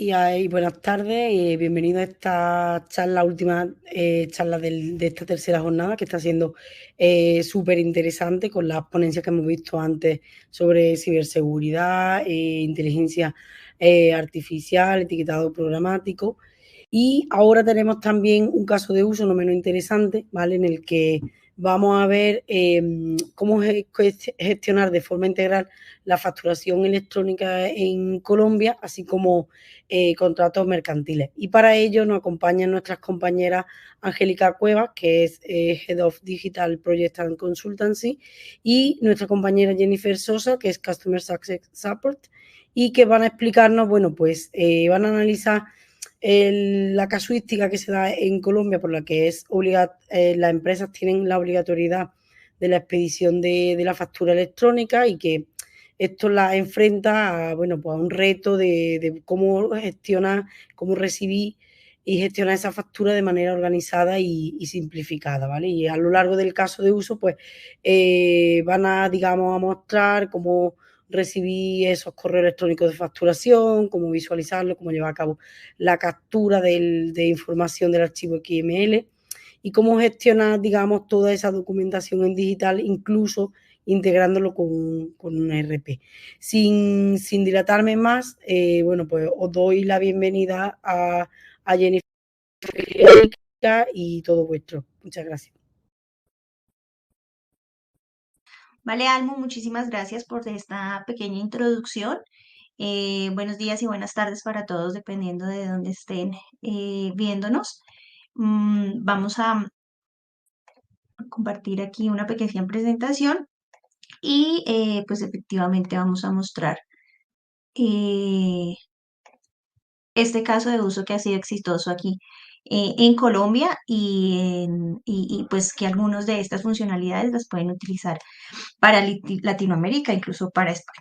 días y buenas tardes y bienvenido a esta charla, última charla de esta tercera jornada que está siendo súper interesante con las ponencias que hemos visto antes sobre ciberseguridad, inteligencia artificial, etiquetado programático. Y ahora tenemos también un caso de uso no menos interesante, ¿vale? En el que vamos a ver cómo gestionar de forma integral la facturación electrónica en Colombia, así como contratos mercantiles. Y para ello nos acompañan nuestras compañeras Angélica Cuevas, que es Head of Digital Project and Consultancy, y nuestra compañera Jennifer Sosa, que es Customer Success Support, y que van a explicarnos, bueno, pues van a analizar la casuística que se da en Colombia, por la que las empresas tienen la obligatoriedad de la expedición de la factura electrónica y que esto la enfrenta a, bueno, pues a un reto de cómo gestionar, cómo recibir y gestionar esa factura de manera organizada y simplificada, ¿vale? Y a lo largo del caso de uso, pues van a, digamos, a mostrar cómo recibir esos correos electrónicos de facturación, cómo visualizarlo, cómo llevar a cabo la captura de información del archivo XML y cómo gestionar, digamos, toda esa documentación en digital, incluso integrándolo con un ERP. Sin dilatarme más, bueno, pues os doy la bienvenida a Jennifer y todo vuestro. Muchas gracias. Vale, Almo, muchísimas gracias por esta pequeña introducción. Buenos días y buenas tardes para todos, dependiendo de dónde estén viéndonos. Vamos a compartir aquí una pequeña presentación y pues efectivamente vamos a mostrar eh, este caso de uso que ha sido exitoso aquí en Colombia y pues que algunas de estas funcionalidades las pueden utilizar para Latinoamérica, incluso para España.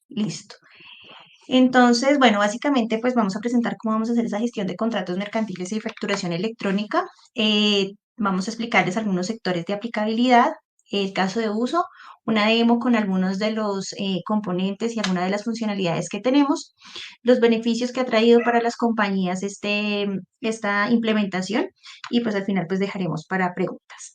Listo. Entonces, bueno, básicamente pues vamos a presentar cómo vamos a hacer esa gestión de contratos mercantiles y facturación electrónica. Vamos a explicarles algunos sectores de aplicabilidad, el caso de uso, una demo con algunos de los componentes y algunas de las funcionalidades que tenemos, los beneficios que ha traído para las compañías esta implementación y pues al final pues dejaremos para preguntas.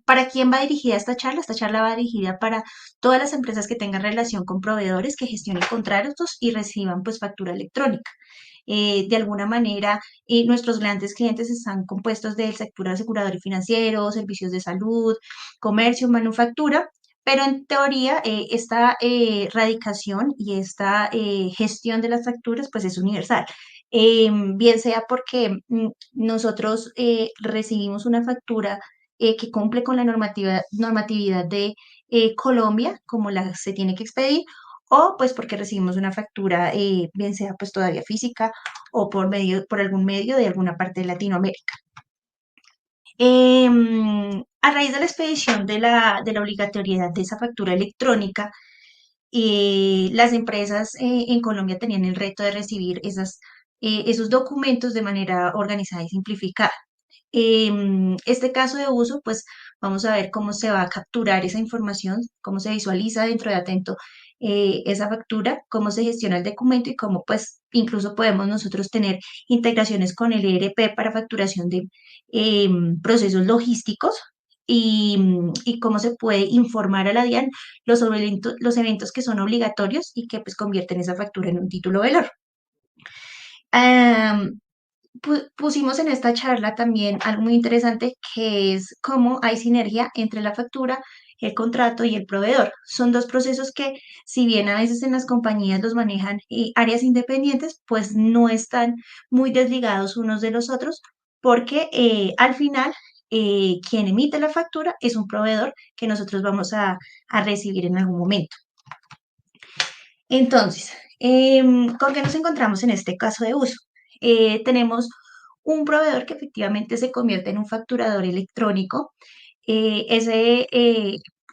¿Para quién va dirigida esta charla? Esta charla va dirigida para todas las empresas que tengan relación con proveedores que gestionen contratos y reciban pues factura electrónica. De alguna manera, nuestros grandes clientes están compuestos del sector asegurador y financiero, servicios de salud, comercio, manufactura, pero en teoría esta radicación y esta gestión de las facturas pues es universal. Bien sea porque nosotros recibimos una factura que cumple con la normatividad de Colombia, como la se tiene que expedir, o pues porque recibimos una factura, bien sea pues todavía física o por algún medio de alguna parte de Latinoamérica. A raíz de la expedición de la obligatoriedad de esa factura electrónica, las empresas en Colombia tenían el reto de recibir esos documentos de manera organizada y simplificada. Este caso de uso, pues vamos a ver cómo se va a capturar esa información, cómo se visualiza dentro de Atento esa factura, cómo se gestiona el documento y cómo pues incluso podemos nosotros tener integraciones con el ERP para facturación de procesos logísticos y cómo se puede informar a la DIAN los eventos que son obligatorios y que pues convierten esa factura en un título de valor. Pusimos en esta charla también algo muy interesante que es cómo hay sinergia entre la factura, el contrato y el proveedor. Son dos procesos que, si bien a veces en las compañías los manejan áreas independientes, pues no están muy desligados unos de los otros, porque al final quien emite la factura es un proveedor que nosotros vamos a recibir en algún momento. Entonces, ¿con qué nos encontramos en este caso de uso? Tenemos un proveedor que efectivamente se convierte en un facturador electrónico. Ese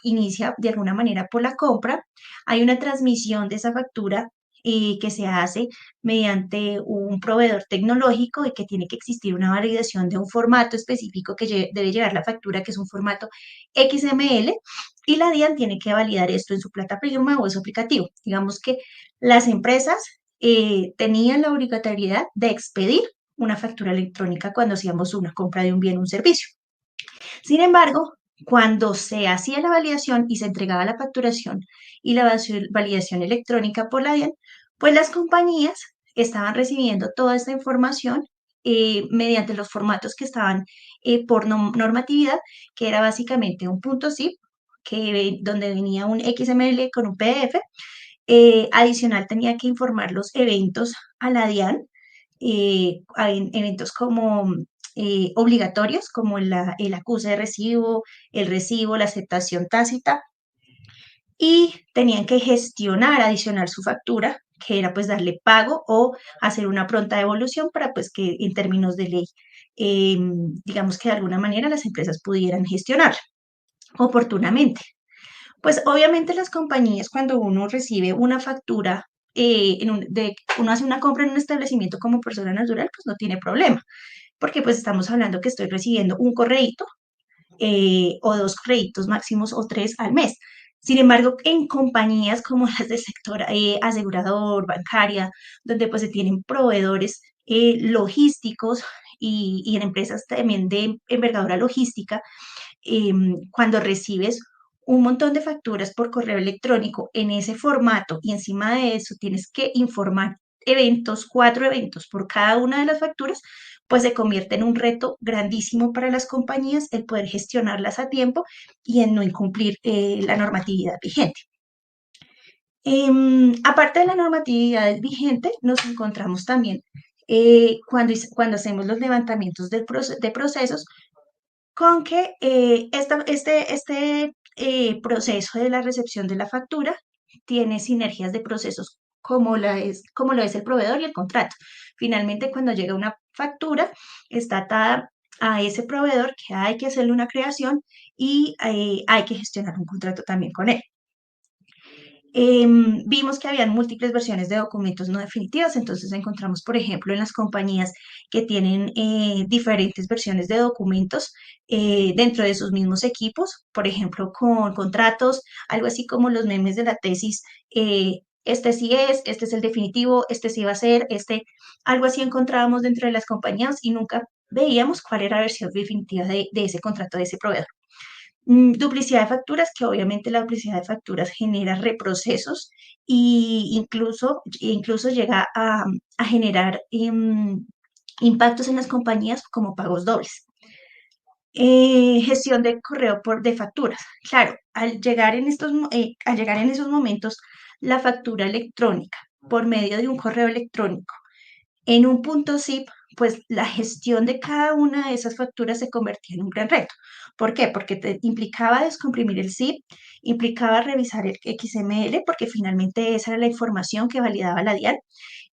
inicia de alguna manera por la compra. Hay una transmisión de esa factura que se hace mediante un proveedor tecnológico y que tiene que existir una validación de un formato específico que debe llevar la factura, que es un formato XML, y la DIAN tiene que validar esto en su plataforma o en su aplicativo. Digamos que las empresas tenían la obligatoriedad de expedir una factura electrónica cuando hacíamos una compra de un bien o un servicio. Sin embargo, cuando se hacía la validación y se entregaba la facturación y la validación electrónica por la DIAN, pues las compañías estaban recibiendo toda esta información mediante los formatos que estaban por normatividad, que era básicamente un punto .zip, donde venía un XML con un PDF. Adicional, tenía que informar los eventos a la DIAN, hay eventos como obligatorios, como el acuse de recibo, el recibo, la aceptación tácita, y tenían que gestionar adicional su factura, que era pues darle pago o hacer una pronta devolución para pues que en términos de ley, digamos que de alguna manera las empresas pudieran gestionar oportunamente. Pues obviamente las compañías, cuando uno recibe una factura, uno hace una compra en un establecimiento como persona natural, pues no tiene problema, porque pues estamos hablando que estoy recibiendo un correíto o dos créditos máximos o tres al mes. Sin embargo, en compañías como las del sector asegurador, bancaria, donde pues se tienen proveedores logísticos y en empresas también de envergadura logística, cuando recibes un montón de facturas por correo electrónico en ese formato y encima de eso tienes que informar eventos, 4 eventos por cada una de las facturas, pues se convierte en un reto grandísimo para las compañías el poder gestionarlas a tiempo y en no incumplir la normatividad vigente. Aparte de la normatividad vigente, nos encontramos también cuando hacemos los levantamientos de procesos, con que este proceso de la recepción de la factura tiene sinergias de procesos como lo es el proveedor y el contrato. Finalmente, cuando llega una factura, está atada a ese proveedor, que hay que hacerle una creación y hay que gestionar un contrato también con él. Vimos que habían múltiples versiones de documentos no definitivas, entonces encontramos, por ejemplo, en las compañías que tienen diferentes versiones de documentos dentro de sus mismos equipos, por ejemplo, con contratos, algo así como los memes de la tesis, este sí es, este es el definitivo, este sí va a ser, algo así encontrábamos dentro de las compañías y nunca veíamos cuál era la versión definitiva de ese contrato de ese proveedor. Duplicidad de facturas, que obviamente la duplicidad de facturas genera reprocesos e incluso llega a generar impactos en las compañías como pagos dobles. Gestión de correo de facturas. Claro, al llegar en esos momentos la factura electrónica por medio de un correo electrónico en un punto .zip, pues la gestión de cada una de esas facturas se convertía en un gran reto. ¿Por qué? Porque implicaba descomprimir el zip, implicaba revisar el XML, porque finalmente esa era la información que validaba la DIAN,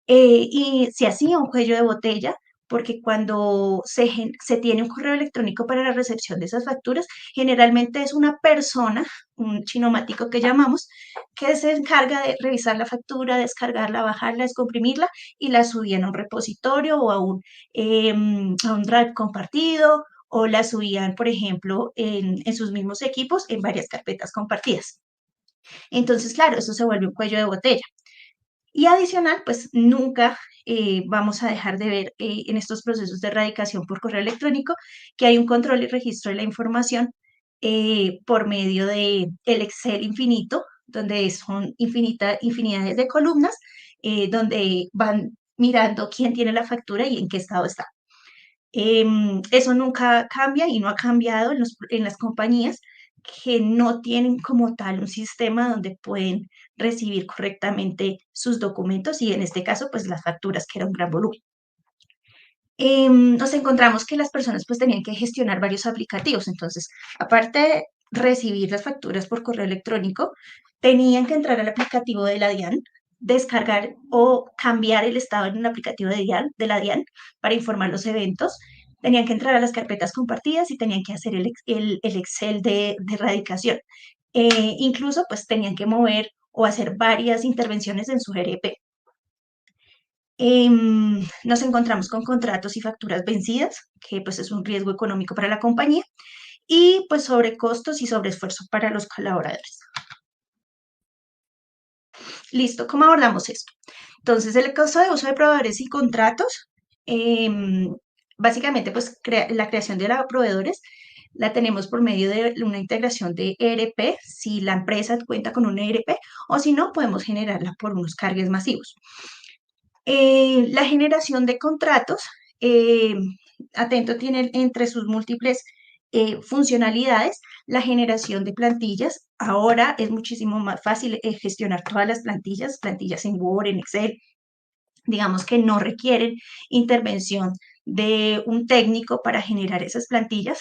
y se hacía un cuello de botella, porque cuando se tiene un correo electrónico para la recepción de esas facturas, generalmente es una persona, un chinomático que llamamos, que se encarga de revisar la factura, descargarla, bajarla, descomprimirla y la subía en un repositorio o a un drive compartido, o la subían, por ejemplo, en sus mismos equipos en varias carpetas compartidas. Entonces, claro, eso se vuelve un cuello de botella. Y adicional, pues nunca vamos a dejar de ver en estos procesos de erradicación por correo electrónico que hay un control y registro de la información por medio de el Excel infinito, donde son infinidades de columnas, donde van mirando quién tiene la factura y en qué estado está. Eso nunca cambia y no ha cambiado en las compañías que no tienen como tal un sistema donde pueden recibir correctamente sus documentos y en este caso, pues las facturas, que era un gran volumen. Nos encontramos que las personas pues tenían que gestionar varios aplicativos, entonces, aparte de recibir las facturas por correo electrónico, tenían que entrar al aplicativo de la DIAN, descargar o cambiar el estado en el aplicativo de la DIAN para informar los eventos, tenían que entrar a las carpetas compartidas y tenían que hacer el Excel de erradicación. Incluso pues tenían que mover o hacer varias intervenciones en su GRP. Nos encontramos con contratos y facturas vencidas, que pues es un riesgo económico para la compañía, y pues sobrecostos y sobreesfuerzo para los colaboradores. Listo, ¿cómo abordamos esto? Entonces, el costo de uso de proveedores y contratos, básicamente, pues la creación de la proveedores la tenemos por medio de una integración de ERP, si la empresa cuenta con un ERP, o si no, podemos generarla por unos cargues masivos. La generación de contratos, eh, Atento tiene entre sus múltiples funcionalidades la generación de plantillas. Ahora es muchísimo más fácil gestionar todas las plantillas, plantillas en Word, en Excel, digamos que no requieren intervención de un técnico para generar esas plantillas.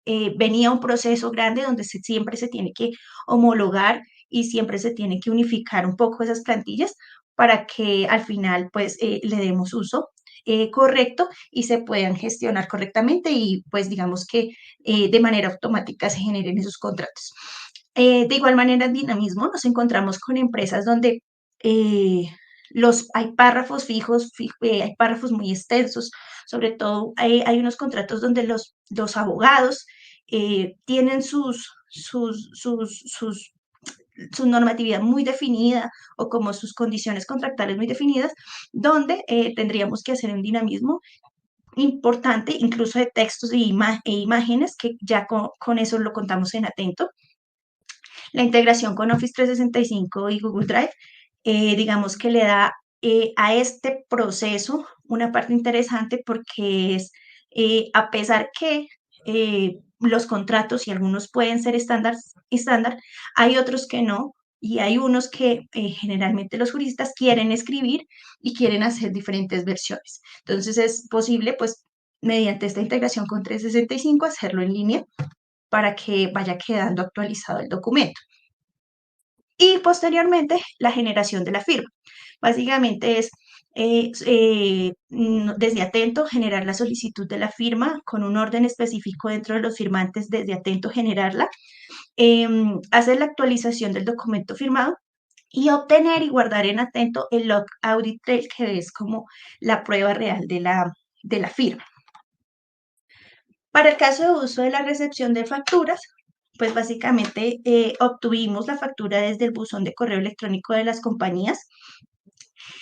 Venía un proceso grande donde siempre se tiene que homologar y siempre se tiene que unificar un poco esas plantillas para que al final pues le demos uso correcto y se puedan gestionar correctamente y pues digamos que de manera automática se generen esos contratos. De igual manera, en Dinamismo nos encontramos con empresas donde hay párrafos fijos, hay párrafos muy extensos, sobre todo hay unos contratos donde los abogados tienen su normatividad muy definida o como sus condiciones contractuales muy definidas, donde tendríamos que hacer un dinamismo importante, incluso de textos e imágenes, que ya con eso lo contamos en Atento. La integración con Office 365 y Google Drive, digamos que le da a este proceso una parte interesante porque es, a pesar que los contratos y algunos pueden ser estándar, hay otros que no, y hay unos que generalmente los juristas quieren escribir y quieren hacer diferentes versiones. Entonces es posible, pues, mediante esta integración con 365, hacerlo en línea para que vaya quedando actualizado el documento. Y posteriormente, la generación de la firma. Básicamente es desde Atento generar la solicitud de la firma con un orden específico dentro de los firmantes, desde Atento generarla, hacer la actualización del documento firmado y obtener y guardar en Atento el log audit trail, que es como la prueba real de la firma. Para el caso de uso de la recepción de facturas, pues básicamente obtuvimos la factura desde el buzón de correo electrónico de las compañías.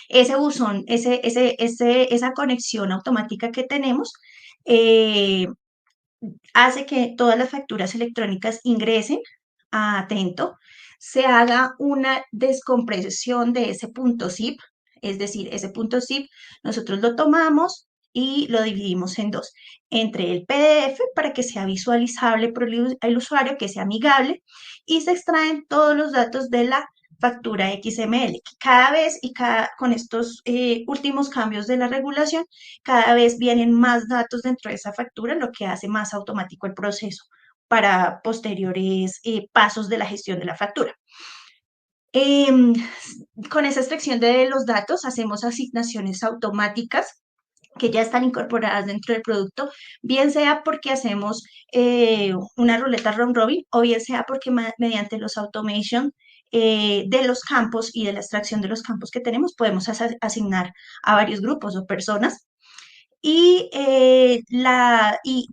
Ese buzón, esa conexión automática que tenemos, eh, hace que todas las facturas electrónicas ingresen a Atento, se haga una descompresión de ese punto zip, es decir, ese punto zip nosotros lo tomamos y lo dividimos en dos, entre el PDF para que sea visualizable por el usuario, que sea amigable, y se extraen todos los datos de la factura XML, que cada vez con estos últimos cambios de la regulación, cada vez vienen más datos dentro de esa factura, lo que hace más automático el proceso para posteriores pasos de la gestión de la factura. Con esa extracción de los datos hacemos asignaciones automáticas que ya están incorporadas dentro del producto, bien sea porque hacemos una ruleta round robin o bien sea porque mediante los automation de los campos y de la extracción de los campos que tenemos podemos asignar a varios grupos o personas y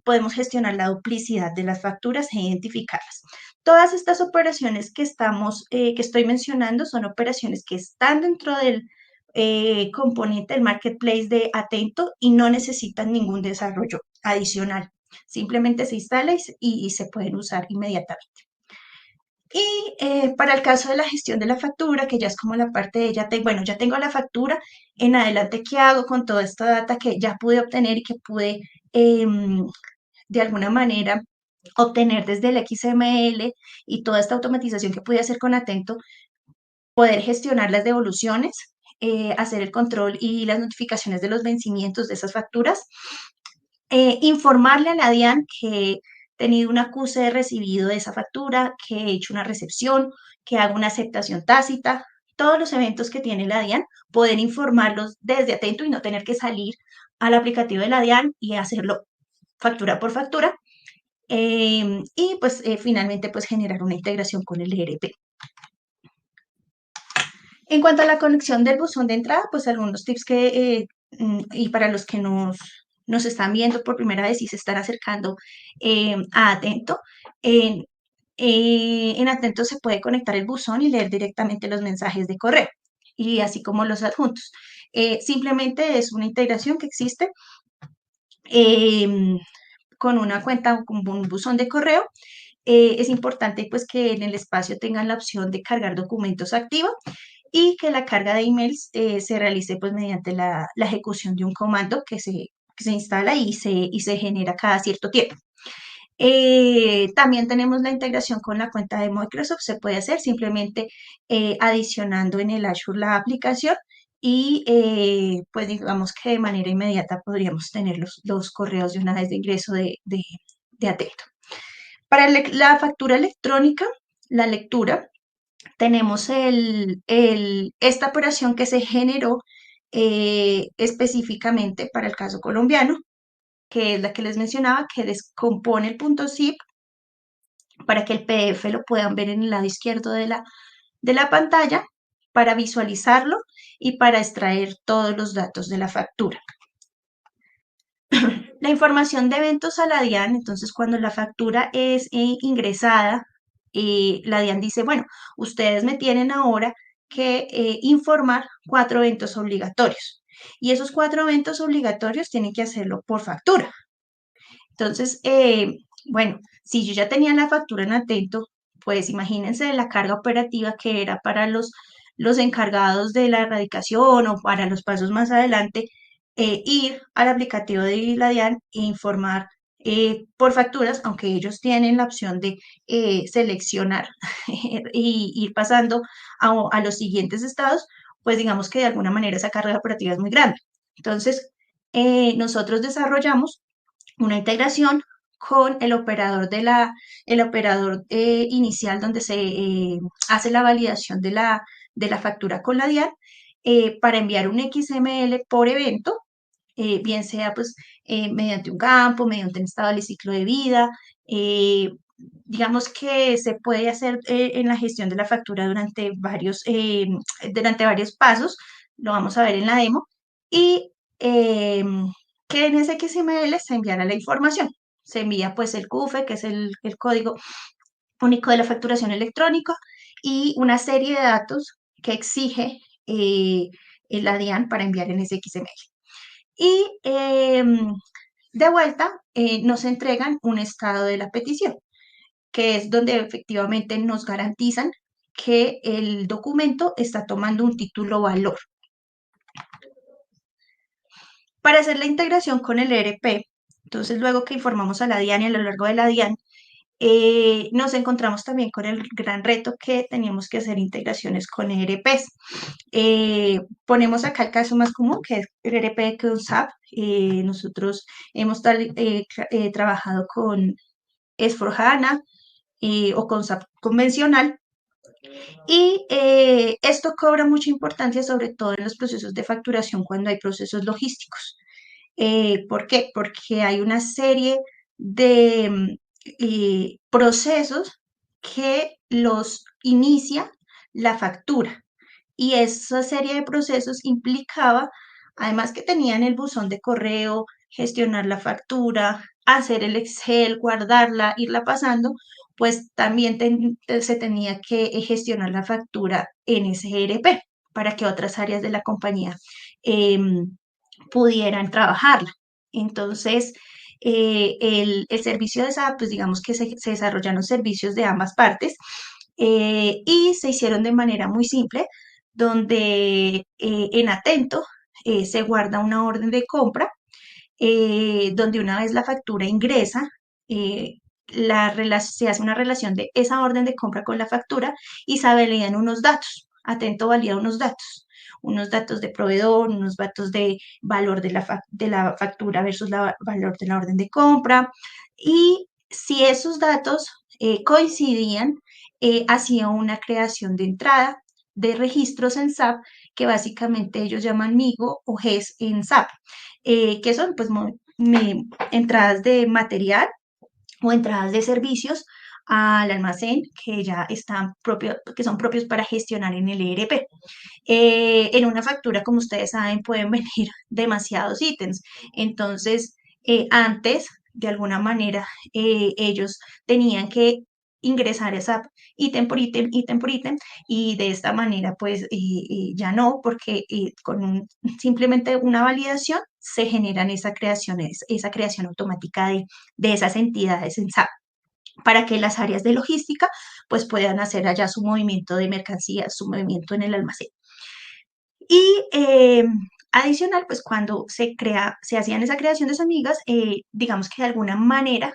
podemos gestionar la duplicidad de las facturas e identificarlas. Todas estas operaciones que estoy mencionando son operaciones que están dentro del componente del marketplace de Atento y no necesitan ningún desarrollo adicional. Simplemente se instala y se pueden usar inmediatamente. Y para el caso de la gestión de la factura, que ya es como la parte de, ya tengo la factura, en adelante, ¿qué hago con toda esta data que ya pude obtener y que pude de alguna manera obtener desde el XML y toda esta automatización que pude hacer con Atento, poder gestionar las devoluciones, hacer el control y las notificaciones de los vencimientos de esas facturas, informarle a la DIAN que he tenido un acuse de recibido de esa factura, que he hecho una recepción, que hago una aceptación tácita, todos los eventos que tiene la DIAN, poder informarlos desde Atento y no tener que salir al aplicativo de la DIAN y hacerlo factura por factura. Y pues finalmente pues generar una integración con el ERP. En cuanto a la conexión del buzón de entrada, pues algunos tips y para los que nos están viendo por primera vez y se están acercando a Atento, en, en Atento se puede conectar el buzón y leer directamente los mensajes de correo y así como los adjuntos. Simplemente es una integración que existe em, con una cuenta, con un buzón de correo. Es importante pues que en el espacio tengan la opción de cargar documentos activa y que la carga de emails se realice pues mediante la ejecución de un comando que se instala y se genera cada cierto tiempo. También tenemos la integración con la cuenta de Microsoft, se puede hacer simplemente adicionando en el Azure la aplicación y pues digamos que de manera inmediata podríamos tener los correos de una vez de ingreso de Atento. Para la factura electrónica, la lectura, tenemos esta operación que se generó específicamente para el caso colombiano, que es la que les mencionaba, que descompone el punto zip para que el PDF lo puedan ver en el lado izquierdo de la pantalla, para visualizarlo y para extraer todos los datos de la factura. La información de eventos a la DIAN, entonces cuando la factura es ingresada, la DIAN dice, bueno, ustedes me tienen ahora que informar 4 eventos obligatorios. Y esos 4 eventos obligatorios tienen que hacerlo por factura. Entonces, bueno, si yo ya tenía la factura en Atento, pues imagínense la carga operativa que era para los encargados de la erradicación o para los pasos más adelante, ir al aplicativo de la DIAN e informar por facturas, aunque ellos tienen la opción de seleccionar y ir pasando a los siguientes estados, pues digamos que de alguna manera esa carga operativa es muy grande. Entonces, nosotros desarrollamos una integración con el operador el operador inicial donde se hace la validación de la factura con la DIAN para enviar un XML por evento, bien sea pues mediante un campo, mediante un estado del ciclo de vida. Digamos que se puede hacer en la gestión de la factura durante varios pasos, lo vamos a ver en la demo, y que en ese XML se enviara la información. Se envía pues el CUFE, que es el código único de la facturación electrónica, y una serie de datos que exige la DIAN para enviar en ese XML. Y de vuelta nos entregan un estado de la petición, que es donde efectivamente nos garantizan que el documento está tomando un título valor. Para hacer la integración con el ERP, entonces luego que informamos a la DIAN y a lo largo de la DIAN, nos encontramos también con el gran reto que teníamos que hacer integraciones con ERPs. Ponemos acá el caso más común, que es el ERP con SAP. Nosotros hemos trabajado con S4HANA o con SAP convencional. Y esto cobra mucha importancia, sobre todo en los procesos de facturación, cuando hay procesos logísticos. ¿Por qué? Porque hay una serie de procesos que los inicia la factura. Y esa serie de procesos implicaba, además que tenían el buzón de correo, gestionar la factura, hacer el Excel, guardarla, irla pasando, pues también se tenía que gestionar la factura en ese ERP para que otras áreas de la compañía pudieran trabajarla. Entonces, el servicio de SAP, pues digamos que se desarrollaron servicios de ambas partes y se hicieron de manera muy simple, donde en Atento se guarda una orden de compra, donde una vez la factura ingresa, se hace una relación de esa orden de compra con la factura y se validan unos datos. Atento valida unos datos de proveedor, unos datos de valor de la factura versus el valor de la orden de compra. Y si esos datos coincidían, hacía una creación de entrada de registros en SAP, que básicamente ellos llaman MIGO o GES en SAP, que son pues entradas de material o entradas de servicios al almacén que ya están propios, que son propios para gestionar en el ERP. En una factura, como ustedes saben, pueden venir demasiados ítems. Entonces, antes, de alguna manera, ellos tenían que ingresar esa ítem por ítem, y de esta manera, pues, ya no, porque simplemente una validación se generan esa creación automática de esas entidades en SAP para que las áreas de logística pues puedan hacer allá su movimiento de mercancías, su movimiento en el almacén. Y adicional, pues cuando se hacían esa creación de esas migas, digamos que de alguna manera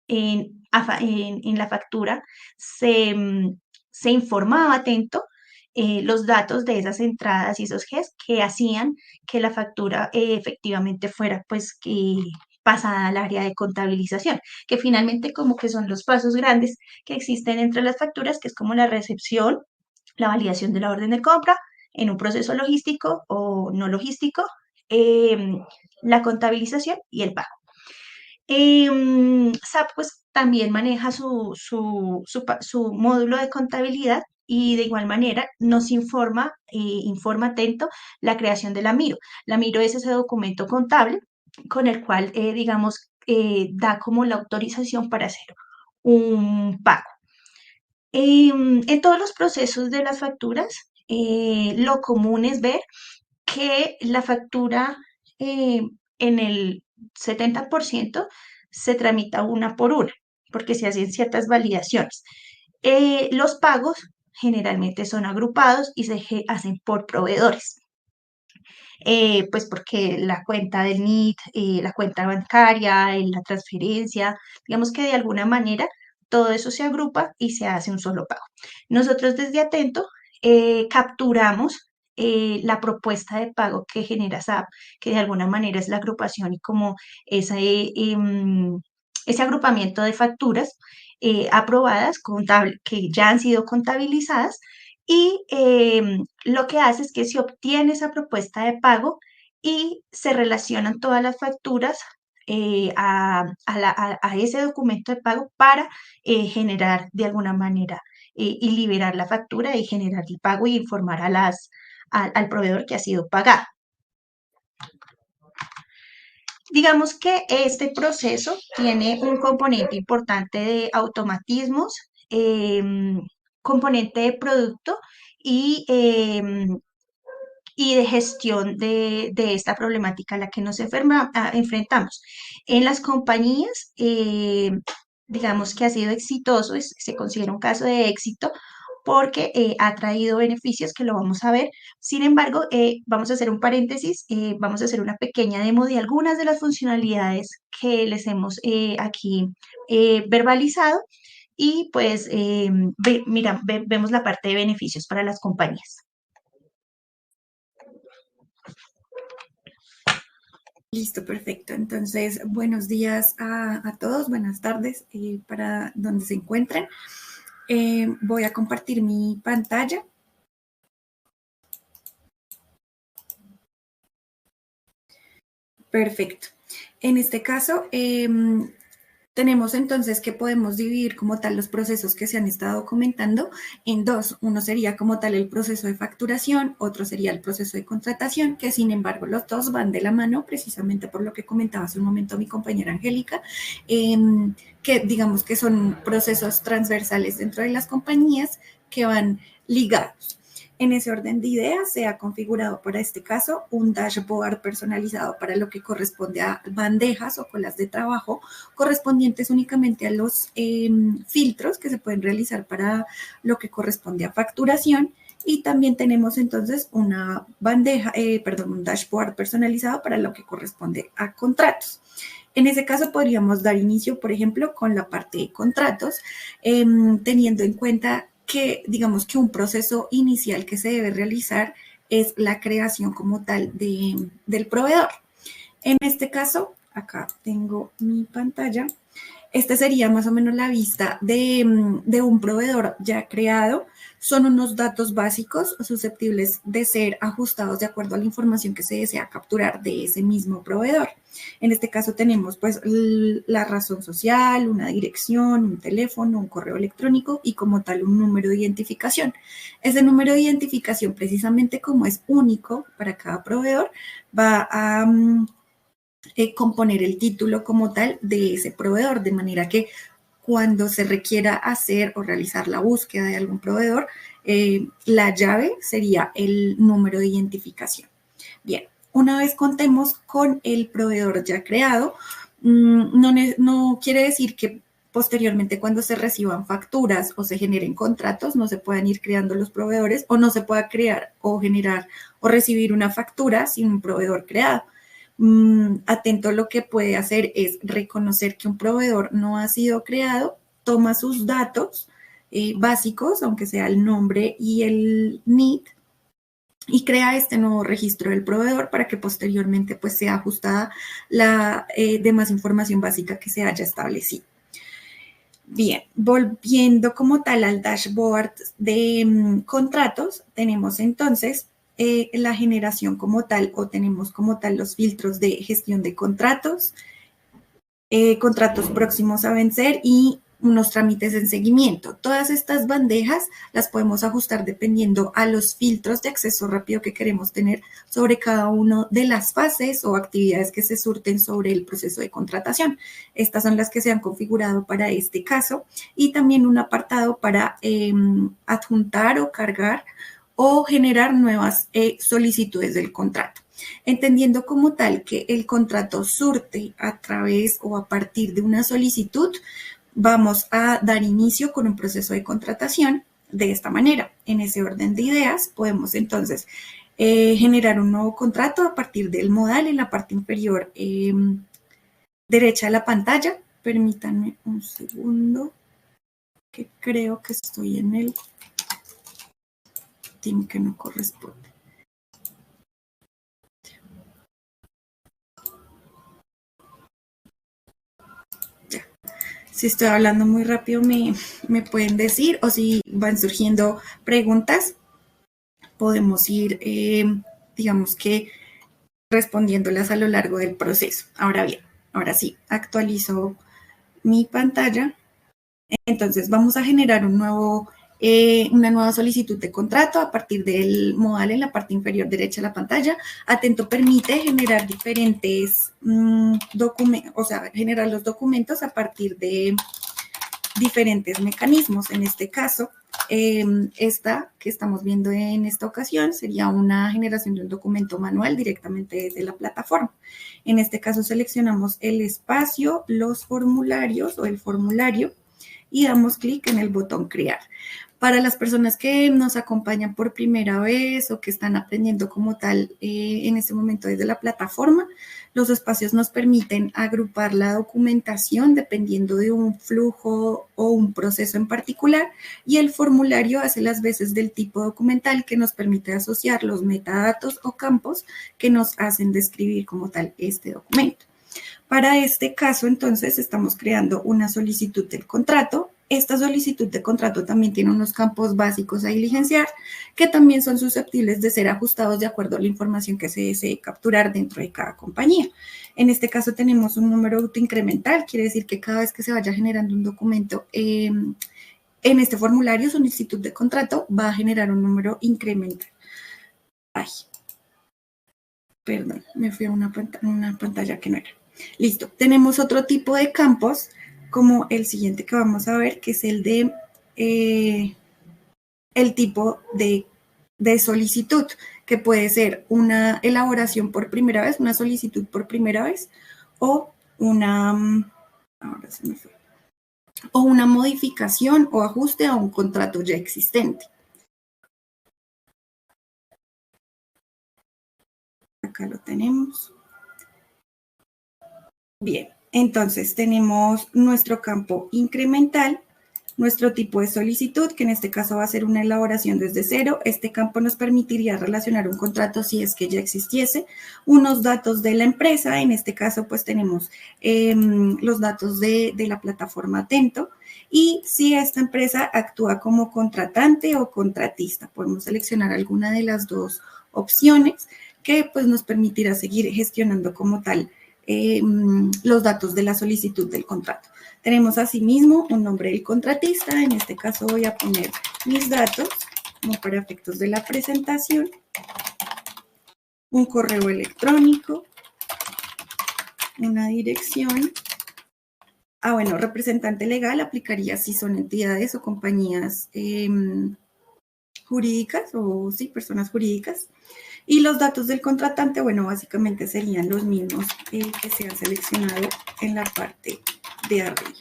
en la factura se informaba atento los datos de esas entradas y esos GES que hacían que la factura efectivamente fuera pues pasada al área de contabilización, que finalmente como que son los pasos grandes que existen entre las facturas, que es como la recepción, la validación de la orden de compra en un proceso logístico o no logístico, la contabilización y el pago. SAP pues también maneja su módulo de contabilidad y de igual manera nos informa atento la creación de la MIRO. La MIRO es ese documento contable con el cual, digamos, da como la autorización para hacer un pago. En todos los procesos de las facturas, lo común es ver que la factura en el 70% se tramita una por una, porque se hacen ciertas validaciones. Los pagos generalmente son agrupados y hacen por proveedores. Pues porque la cuenta del NIT, la cuenta bancaria, la transferencia, digamos que de alguna manera todo eso se agrupa y se hace un solo pago. Nosotros desde Atento capturamos la propuesta de pago que genera SAP, que de alguna manera es la agrupación y como ese agrupamiento de facturas aprobadas, que ya han sido contabilizadas, y lo que hace es que se obtiene esa propuesta de pago y se relacionan todas las facturas a ese documento de pago para generar de alguna manera y liberar la factura y generar el pago y informar al proveedor que ha sido pagado. Digamos que este proceso tiene un componente importante de automatismos, componente de producto y, y de gestión de esta problemática a la que nos enfrentamos. En las compañías, digamos que ha sido exitoso, se considera un caso de éxito porque ha traído beneficios que lo vamos a ver. Sin embargo, vamos a hacer un paréntesis, vamos a hacer una pequeña demo de algunas de las funcionalidades que les hemos aquí verbalizado y pues vemos la parte de beneficios para las compañías. Listo, perfecto. Entonces, buenos días a todos, buenas tardes para donde se encuentren. Voy a compartir mi pantalla. Perfecto. En este caso, tenemos entonces que podemos dividir como tal los procesos que se han estado comentando en dos. Uno sería como tal el proceso de facturación, otro sería el proceso de contratación, que sin embargo los dos van de la mano precisamente por lo que comentaba hace un momento mi compañera Angélica, que digamos que son procesos transversales dentro de las compañías que van ligados. En ese orden de ideas se ha configurado para este caso un dashboard personalizado para lo que corresponde a bandejas o colas de trabajo correspondientes únicamente a los filtros que se pueden realizar para lo que corresponde a facturación. Y también tenemos entonces una un dashboard personalizado para lo que corresponde a contratos. En ese caso podríamos dar inicio, por ejemplo, con la parte de contratos, teniendo en cuenta que digamos que un proceso inicial que se debe realizar es la creación como tal del proveedor. En este caso, acá tengo mi pantalla. Esta sería más o menos la vista de un proveedor ya creado. Son unos datos básicos susceptibles de ser ajustados de acuerdo a la información que se desea capturar de ese mismo proveedor. En este caso tenemos pues la razón social, una dirección, un teléfono, un correo electrónico y como tal un número de identificación. Ese número de identificación, precisamente como es único para cada proveedor, va a componer el título como tal de ese proveedor, de manera que cuando se requiera hacer o realizar la búsqueda de algún proveedor, la llave sería el número de identificación. Bien, una vez contemos con el proveedor ya creado, no quiere decir que posteriormente cuando se reciban facturas o se generen contratos no se puedan ir creando los proveedores o no se pueda crear o generar o recibir una factura sin un proveedor creado. Atento, lo que puede hacer es reconocer que un proveedor no ha sido creado, toma sus datos básicos, aunque sea el nombre y el NID, y crea este nuevo registro del proveedor para que posteriormente pues sea ajustada la demás información básica que se haya establecido. Bien, volviendo como tal al dashboard de contratos, tenemos entonces la generación como tal, o tenemos como tal los filtros de gestión de contratos, contratos próximos a vencer y unos trámites en seguimiento. Todas estas bandejas las podemos ajustar dependiendo a los filtros de acceso rápido que queremos tener sobre cada una de las fases o actividades que se surten sobre el proceso de contratación. Estas son las que se han configurado para este caso y también un apartado para adjuntar o cargar o generar nuevas solicitudes del contrato. Entendiendo como tal que el contrato surte a través o a partir de una solicitud, vamos a dar inicio con un proceso de contratación de esta manera. En ese orden de ideas, podemos entonces generar un nuevo contrato a partir del modal en la parte inferior derecha de la pantalla. Permítanme un segundo, que creo que estoy en el team que no corresponde. Si estoy hablando muy rápido me pueden decir, o si van surgiendo preguntas, podemos ir, digamos que, respondiéndolas a lo largo del proceso. Ahora bien, ahora sí, actualizo mi pantalla. Entonces vamos a generar una nueva solicitud de contrato a partir del modal en la parte inferior derecha de la pantalla. Atento permite generar diferentes documentos, o sea, generar los documentos a partir de diferentes mecanismos. En este caso, esta que estamos viendo en esta ocasión sería una generación de un documento manual directamente desde la plataforma. En este caso seleccionamos el espacio, los formularios o el formulario y damos clic en el botón crear. Para las personas que nos acompañan por primera vez o que están aprendiendo como tal en este momento desde la plataforma, los espacios nos permiten agrupar la documentación dependiendo de un flujo o un proceso en particular, y el formulario hace las veces del tipo documental que nos permite asociar los metadatos o campos que nos hacen describir como tal este documento. Para este caso, entonces, estamos creando una solicitud del contrato. Esta solicitud de contrato también tiene unos campos básicos a diligenciar que también son susceptibles de ser ajustados de acuerdo a la información que se desee capturar dentro de cada compañía. En este caso tenemos un número autoincremental, quiere decir que cada vez que se vaya generando un documento en este formulario, solicitud de contrato, va a generar un número incremental. Ay, perdón, me fui a una pantalla que no era. Listo, tenemos otro tipo de campos como el siguiente que vamos a ver, que es el de el tipo de solicitud, que puede ser una elaboración por primera vez, una solicitud por primera vez, o o una modificación o ajuste a un contrato ya existente. Acá lo tenemos. Bien, entonces tenemos nuestro campo incremental, nuestro tipo de solicitud, que en este caso va a ser una elaboración desde cero. Este campo nos permitiría relacionar un contrato si es que ya existiese, unos datos de la empresa, en este caso pues tenemos los datos de la plataforma Atento, y si esta empresa actúa como contratante o contratista. Podemos seleccionar alguna de las dos opciones que pues nos permitirá seguir gestionando como tal los datos de la solicitud del contrato. Tenemos asimismo un nombre del contratista, en este caso voy a poner mis datos como para efectos de la presentación, un correo electrónico, una dirección. Bueno, representante legal aplicaría si son entidades o compañías jurídicas o sí, personas jurídicas. Y los datos del contratante, bueno, básicamente serían los mismos que se han seleccionado en la parte de arriba.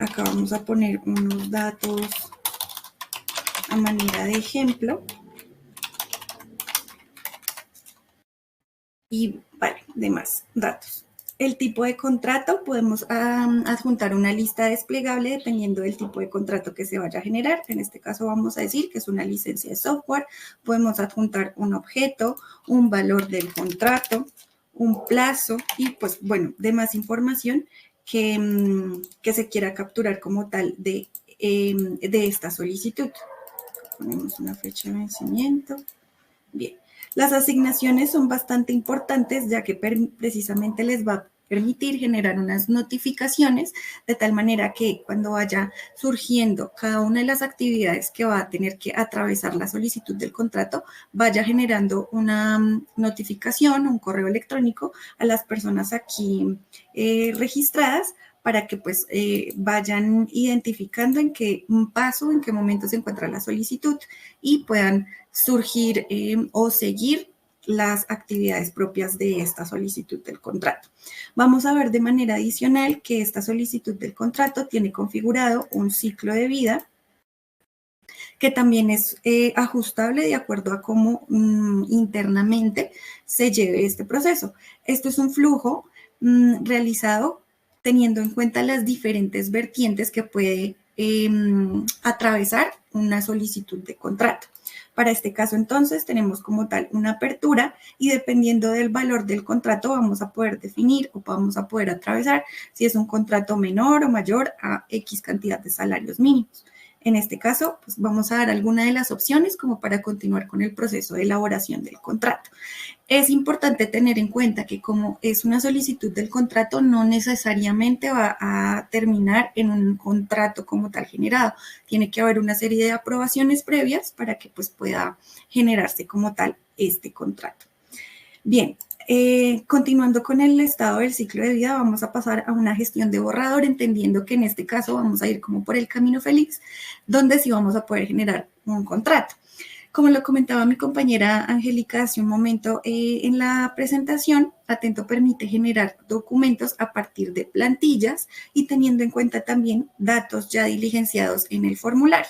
Acá vamos a poner unos datos a manera de ejemplo. Y vale, demás datos. El tipo de contrato, podemos adjuntar una lista desplegable dependiendo del tipo de contrato que se vaya a generar. En este caso vamos a decir que es una licencia de software. Podemos adjuntar un objeto, un valor del contrato, un plazo y pues bueno, demás información que se quiera capturar como tal de esta solicitud. Ponemos una fecha de vencimiento. Bien. Las asignaciones son bastante importantes ya que precisamente les va a permitir generar unas notificaciones de tal manera que cuando vaya surgiendo cada una de las actividades que va a tener que atravesar la solicitud del contrato, vaya generando una notificación, un correo electrónico a las personas aquí registradas para que pues vayan identificando en qué paso, en qué momento se encuentra la solicitud y puedan surgir o seguir las actividades propias de esta solicitud del contrato. Vamos a ver de manera adicional que esta solicitud del contrato tiene configurado un ciclo de vida que también es ajustable de acuerdo a cómo internamente se lleve este proceso. Esto es un flujo realizado teniendo en cuenta las diferentes vertientes que puede atravesar una solicitud de contrato. Para este caso, entonces, tenemos como tal una apertura y dependiendo del valor del contrato vamos a poder definir o vamos a poder atravesar si es un contrato menor o mayor a X cantidad de salarios mínimos. En este caso, pues vamos a dar alguna de las opciones como para continuar con el proceso de elaboración del contrato. Es importante tener en cuenta que como es una solicitud del contrato, no necesariamente va a terminar en un contrato como tal generado. Tiene que haber una serie de aprobaciones previas para que pues pueda generarse como tal este contrato. Bien, continuando con el estado del ciclo de vida, vamos a pasar a una gestión de borrador, entendiendo que en este caso vamos a ir como por el camino feliz, donde sí vamos a poder generar un contrato. Como lo comentaba mi compañera Angélica hace un momento en la presentación, Atento permite generar documentos a partir de plantillas y teniendo en cuenta también datos ya diligenciados en el formulario.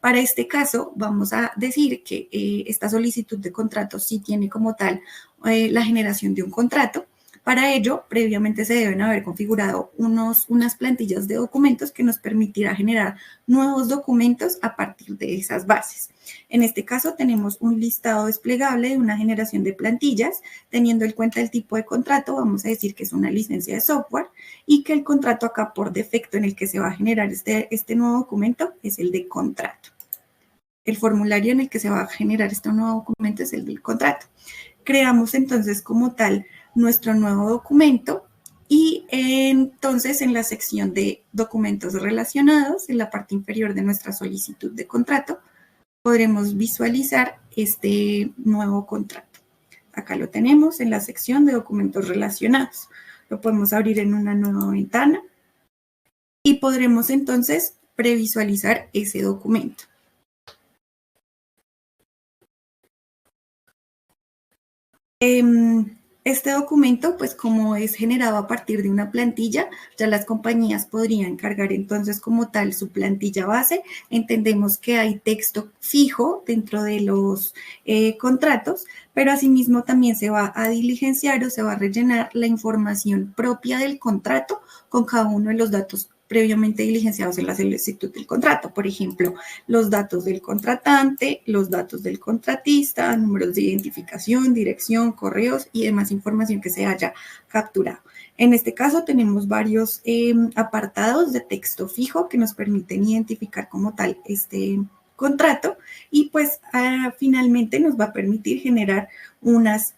Para este caso, vamos a decir que esta solicitud de contrato sí tiene como tal la generación de un contrato. Para ello, previamente se deben haber configurado unas plantillas de documentos que nos permitirá generar nuevos documentos a partir de esas bases. En este caso, tenemos un listado desplegable de una generación de plantillas. Teniendo en cuenta el tipo de contrato, vamos a decir que es una licencia de software y que el contrato acá por defecto en el que se va a generar este nuevo documento es el de contrato. El formulario en el que se va a generar este nuevo documento es el del contrato. Creamos entonces como tal nuestro nuevo documento y entonces en la sección de documentos relacionados, en la parte inferior de nuestra solicitud de contrato, podremos visualizar este nuevo contrato. Acá lo tenemos en la sección de documentos relacionados. Lo podemos abrir en una nueva ventana y podremos entonces previsualizar ese documento. Este documento, pues como es generado a partir de una plantilla, ya las compañías podrían cargar entonces como tal su plantilla base. Entendemos que hay texto fijo dentro de los contratos, pero asimismo también se va a diligenciar o se va a rellenar la información propia del contrato con cada uno de los datos previamente diligenciados en la solicitud del contrato. Por ejemplo, los datos del contratante, los datos del contratista, números de identificación, dirección, correos y demás información que se haya capturado. En este caso tenemos varios apartados de texto fijo que nos permiten identificar como tal este contrato y pues finalmente nos va a permitir generar unas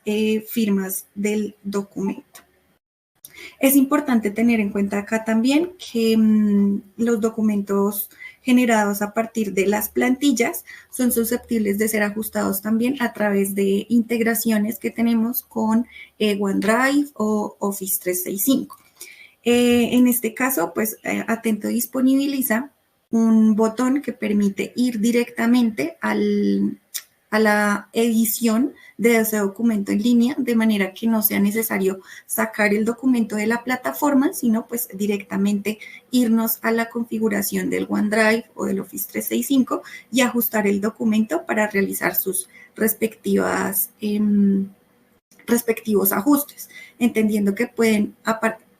firmas del documento. Es importante tener en cuenta acá también que los documentos generados a partir de las plantillas son susceptibles de ser ajustados también a través de integraciones que tenemos con OneDrive o Office 365. En este caso, pues Atento disponibiliza un botón que permite ir directamente a la edición de ese documento en línea, de manera que no sea necesario sacar el documento de la plataforma, sino pues directamente irnos a la configuración del OneDrive o del Office 365 y ajustar el documento para realizar sus respectivos ajustes, entendiendo que pueden,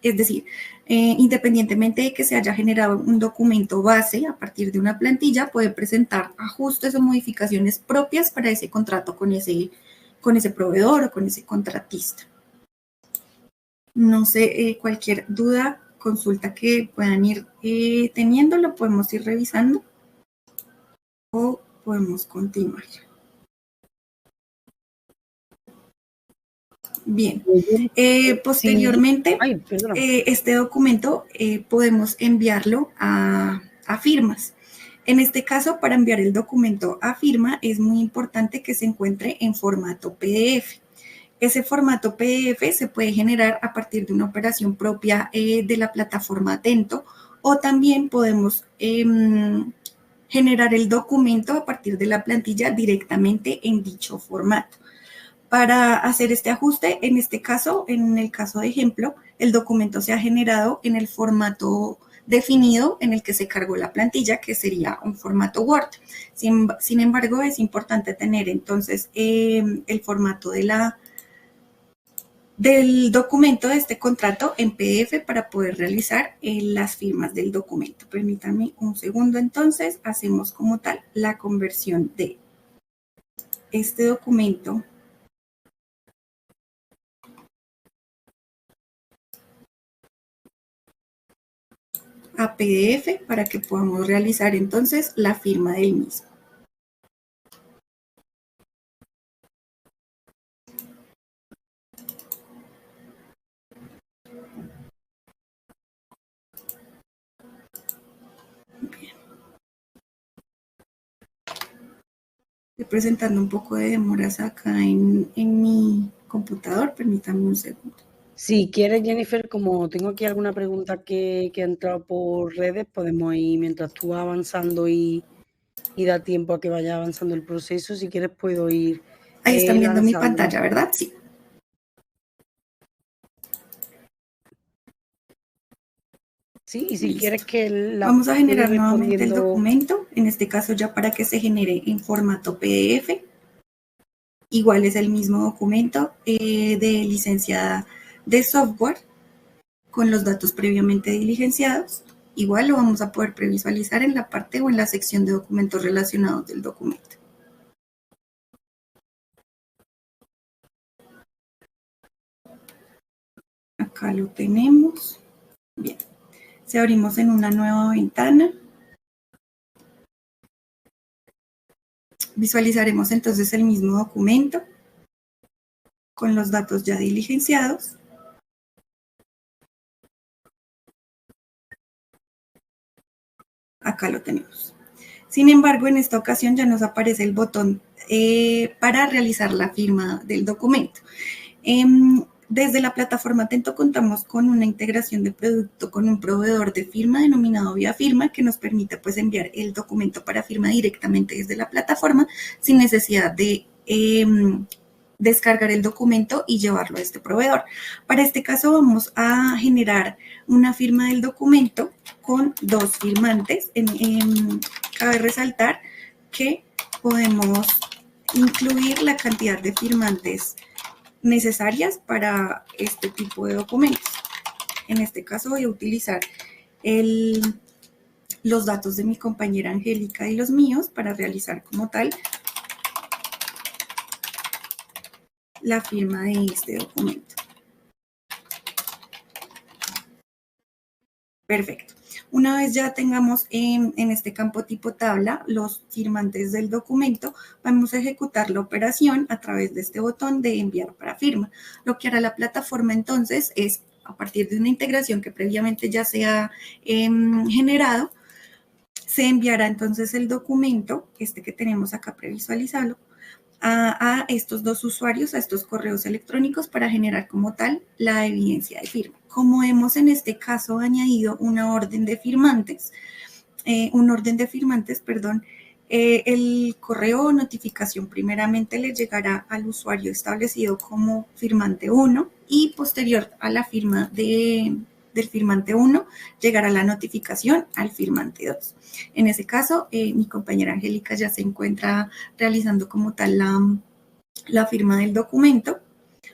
es decir, independientemente de que se haya generado un documento base a partir de una plantilla, puede presentar ajustes o modificaciones propias para ese contrato con ese proveedor o con ese contratista. No sé, cualquier duda, consulta que puedan ir teniendo, lo podemos ir revisando o podemos continuar. Bien, posteriormente, este documento podemos enviarlo a firmas. En este caso, para enviar el documento a firma, es muy importante que se encuentre en formato PDF. Ese formato PDF se puede generar a partir de una operación propia de la plataforma Atento, o también podemos generar el documento a partir de la plantilla directamente en dicho formato. Para hacer este ajuste, en este caso, en el caso de ejemplo, el documento se ha generado en el formato definido en el que se cargó la plantilla, que sería un formato Word. Sin embargo, es importante tener entonces el formato del documento de este contrato en PDF para poder realizar las firmas del documento. Permítanme un segundo, entonces, hacemos como tal la conversión de este documento a PDF para que podamos realizar entonces la firma del mismo. Bien. Estoy presentando un poco de demoras acá en mi computador, permítanme un segundo. Si quieres, Jennifer, como tengo aquí alguna pregunta que ha entrado por redes, podemos ir mientras tú vas avanzando y da tiempo a que vaya avanzando el proceso. Si quieres, puedo ir Ahí están viendo mi lanzando. pantalla, ¿verdad? Sí. Sí, y si Listo. quieres que vamos a generar nuevamente el documento, en este caso ya para que se genere en formato PDF. Igual es el mismo documento de licenciada de software con los datos previamente diligenciados. Igual lo vamos a poder previsualizar en la parte o en la sección de documentos relacionados del documento. Acá lo tenemos. Bien. Si abrimos en una nueva ventana, visualizaremos entonces el mismo documento con los datos ya diligenciados. Acá lo tenemos. Sin embargo, en esta ocasión ya nos aparece el botón para realizar la firma del documento. Desde la plataforma Atento contamos con una integración de producto con un proveedor de firma denominado ViaFirma que nos permite pues enviar el documento para firma directamente desde la plataforma sin necesidad de descargar el documento y llevarlo a este proveedor. Para este caso vamos a generar una firma del documento con dos firmantes. Cabe resaltar que podemos incluir la cantidad de firmantes necesarias para este tipo de documentos. En este caso voy a utilizar los datos de mi compañera Angélica y los míos para realizar como tal la firma de este documento. Perfecto. Una vez ya tengamos en este campo tipo tabla los firmantes del documento, vamos a ejecutar la operación a través de este botón de enviar para firma. Lo que hará la plataforma entonces es, a partir de una integración que previamente ya se ha generado, se enviará entonces el documento, este que tenemos acá previsualizado, a estos dos usuarios, a estos correos electrónicos para generar como tal la evidencia de firma. Como hemos en este caso añadido una orden de firmantes, el correo o notificación primeramente le llegará al usuario establecido como firmante 1 y posterior a la firma del firmante 1 llegará la notificación al firmante 2. En ese caso, mi compañera Angélica ya se encuentra realizando como tal la firma del documento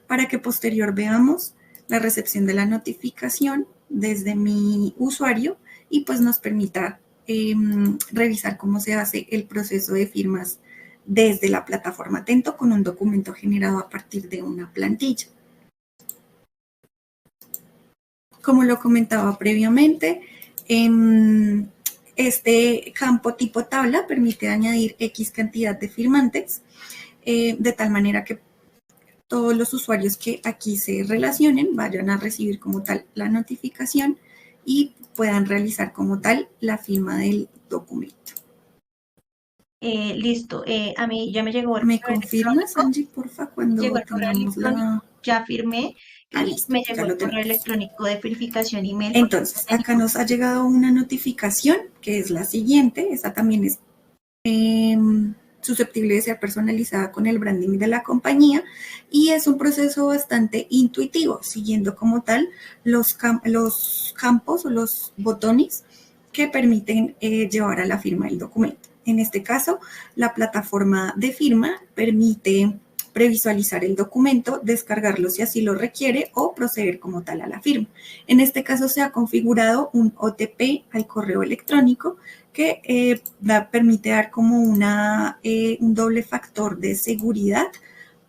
para que posterior veamos la recepción de la notificación desde mi usuario y pues nos permita revisar cómo se hace el proceso de firmas desde la plataforma Atento con un documento generado a partir de una plantilla. Como lo comentaba previamente, este campo tipo tabla permite añadir X cantidad de firmantes, de tal manera que todos los usuarios que aquí se relacionen vayan a recibir como tal la notificación y puedan realizar como tal la firma del documento. Listo, a mí ya me llegó el ¿Me correo confirmas, electrónico, Angie, porfa, cuando llegó el correo tengamos electrónico, ya firmé y listo, me ya llegó lo el correo tenemos. electrónico de verificación email. Entonces, acá nos ha llegado una notificación que es la siguiente. Esta también es susceptible de ser personalizada con el branding de la compañía y es un proceso bastante intuitivo, siguiendo como tal los campos o los botones que permiten llevar a la firma del documento. En este caso, la plataforma de firma permite previsualizar el documento, descargarlo si así lo requiere o proceder como tal a la firma. En este caso se ha configurado un OTP al correo electrónico que permite dar como un doble factor de seguridad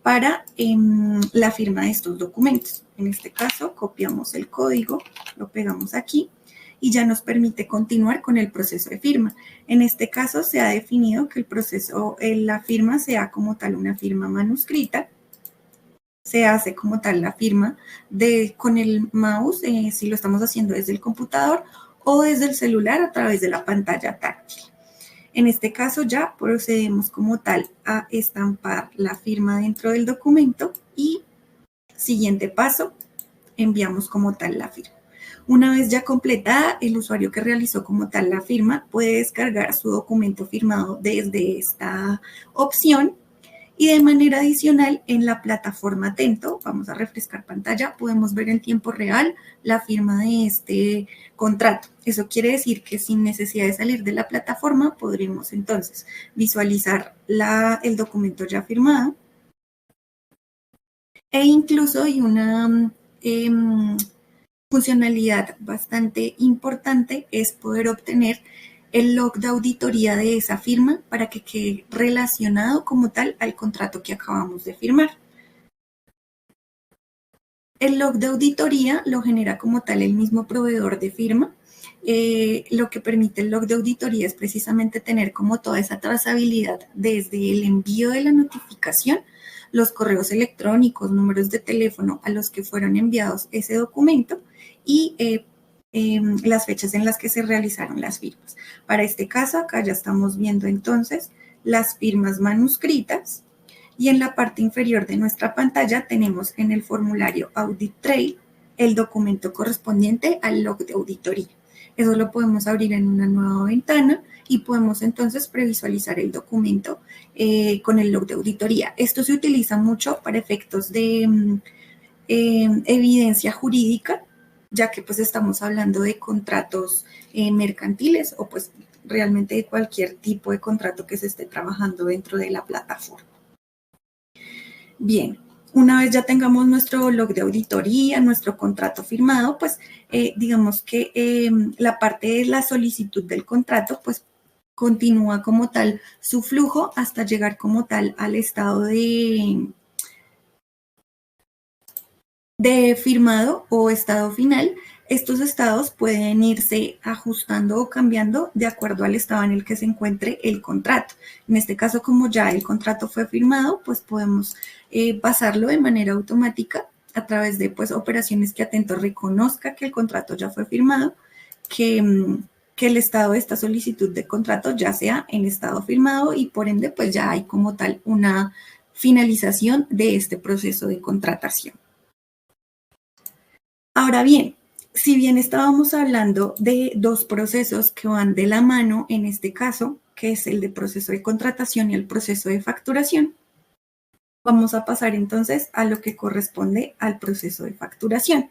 para la firma de estos documentos. En este caso, copiamos el código, lo pegamos aquí y ya nos permite continuar con el proceso de firma. En este caso, se ha definido que el proceso, la firma sea como tal una firma manuscrita. Se hace como tal la firma con el mouse, si lo estamos haciendo desde el computador o desde el celular a través de la pantalla táctil. En este caso ya procedemos como tal a estampar la firma dentro del documento y siguiente paso, enviamos como tal la firma. Una vez ya completada, el usuario que realizó como tal la firma puede descargar su documento firmado desde esta opción. Y de manera adicional, en la plataforma Atento, vamos a refrescar pantalla, podemos ver en tiempo real la firma de este contrato. Eso quiere decir que sin necesidad de salir de la plataforma, podremos entonces visualizar el documento ya firmado. E incluso hay una funcionalidad bastante importante, es poder obtener el log de auditoría de esa firma para que quede relacionado como tal al contrato que acabamos de firmar. El log de auditoría lo genera como tal el mismo proveedor de firma. Lo que permite el log de auditoría es precisamente tener como toda esa trazabilidad desde el envío de la notificación, los correos electrónicos, números de teléfono a los que fueron enviados ese documento y las fechas en las que se realizaron las firmas. Para este caso, acá ya estamos viendo entonces las firmas manuscritas y en la parte inferior de nuestra pantalla tenemos en el formulario Audit Trail el documento correspondiente al log de auditoría. Eso lo podemos abrir en una nueva ventana y podemos entonces previsualizar el documento con el log de auditoría. Esto se utiliza mucho para efectos de evidencia jurídica, ya que pues estamos hablando de contratos mercantiles o pues realmente de cualquier tipo de contrato que se esté trabajando dentro de la plataforma. Bien, una vez ya tengamos nuestro log de auditoría, nuestro contrato firmado, pues digamos que la parte de la solicitud del contrato pues continúa como tal su flujo hasta llegar como tal al estado de firmado o estado final, Estos estados pueden irse ajustando o cambiando de acuerdo al estado en el que se encuentre el contrato. En este caso, como ya el contrato fue firmado, pues podemos pasarlo de manera automática a través de pues, operaciones que Atento reconozca que el contrato ya fue firmado, que el estado de esta solicitud de contrato ya sea en estado firmado y por ende pues ya hay como tal una finalización de este proceso de contratación. Ahora bien, si bien estábamos hablando de dos procesos que van de la mano en este caso, que es el de proceso de contratación y el proceso de facturación, vamos a pasar entonces a lo que corresponde al proceso de facturación.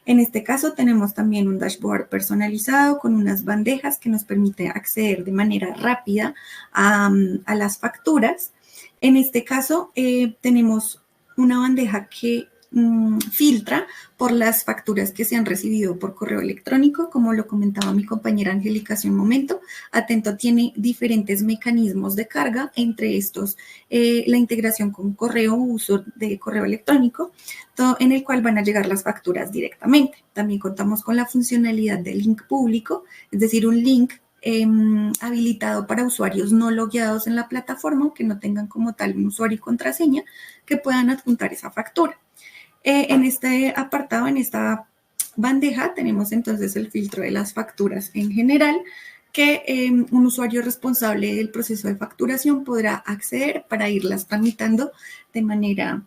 En este caso tenemos también un dashboard personalizado con unas bandejas que nos permite acceder de manera rápida a las facturas. En este caso tenemos una bandeja que filtra por las facturas que se han recibido por correo electrónico, como lo comentaba mi compañera Angélica hace un momento. Atento tiene diferentes mecanismos de carga, entre estos la integración con correo, uso de correo electrónico, en el cual van a llegar las facturas directamente. También contamos con la funcionalidad de link público, es decir, un link habilitado para usuarios no logueados en la plataforma, que no tengan como tal un usuario y contraseña, que puedan adjuntar esa factura. En este apartado, en esta bandeja, tenemos entonces el filtro de las facturas en general, que un usuario responsable del proceso de facturación podrá acceder para irlas tramitando de manera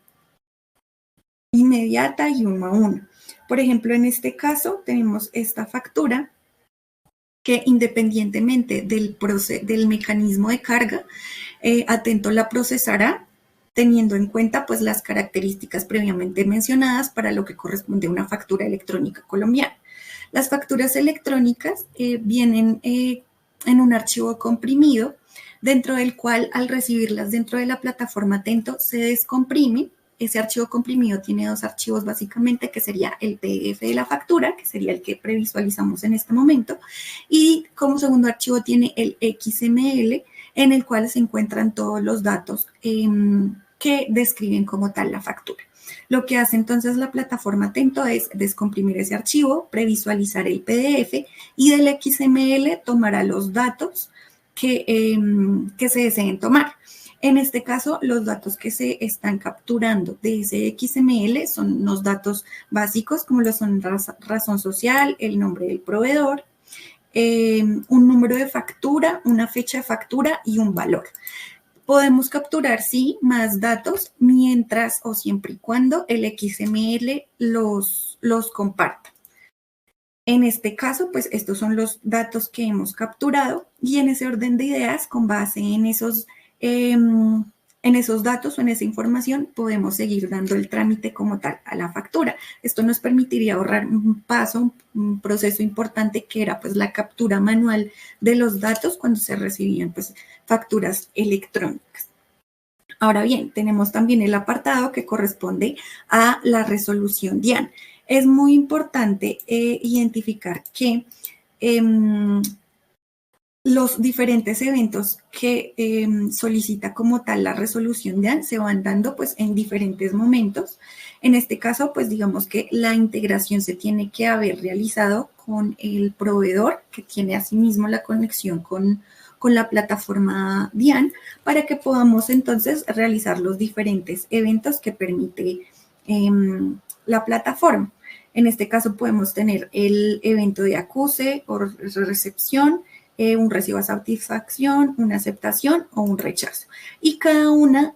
inmediata y uno a uno. Por ejemplo, en este caso tenemos esta factura que independientemente del mecanismo de carga, Atento la procesará teniendo en cuenta pues las características previamente mencionadas para lo que corresponde a una factura electrónica colombiana. Las facturas electrónicas vienen en un archivo comprimido, dentro del cual al recibirlas dentro de la plataforma Atento se descomprime. Ese archivo comprimido tiene dos archivos básicamente, que sería el PDF de la factura, que sería el que previsualizamos en este momento, y como segundo archivo tiene el XML, en el cual se encuentran todos los datos que describen como tal la factura. Lo que hace entonces la plataforma Atento es descomprimir ese archivo, previsualizar el PDF y del XML tomará los datos que se deseen tomar. En este caso, los datos que se están capturando de ese XML son los datos básicos, como lo son razón social, el nombre del proveedor, un número de factura, una fecha de factura y un valor. Podemos capturar, sí, más datos mientras o siempre y cuando el XML los comparta. En este caso, pues estos son los datos que hemos capturado y en ese orden de ideas, con base en esos datos o en esa información, podemos seguir dando el trámite como tal a la factura. Esto nos permitiría ahorrar un paso, un proceso importante que era pues la captura manual de los datos cuando se recibían pues facturas electrónicas. Ahora bien, tenemos también el apartado que corresponde a la resolución DIAN. Es muy importante identificar que los diferentes eventos que solicita como tal la resolución DIAN se van dando pues en diferentes momentos. En este caso, pues digamos que la integración se tiene que haber realizado con el proveedor que tiene asimismo la conexión con la plataforma DIAN para que podamos entonces realizar los diferentes eventos que permite la plataforma. En este caso podemos tener el evento de acuse o recepción, un recibo de satisfacción, una aceptación o un rechazo. Y cada uno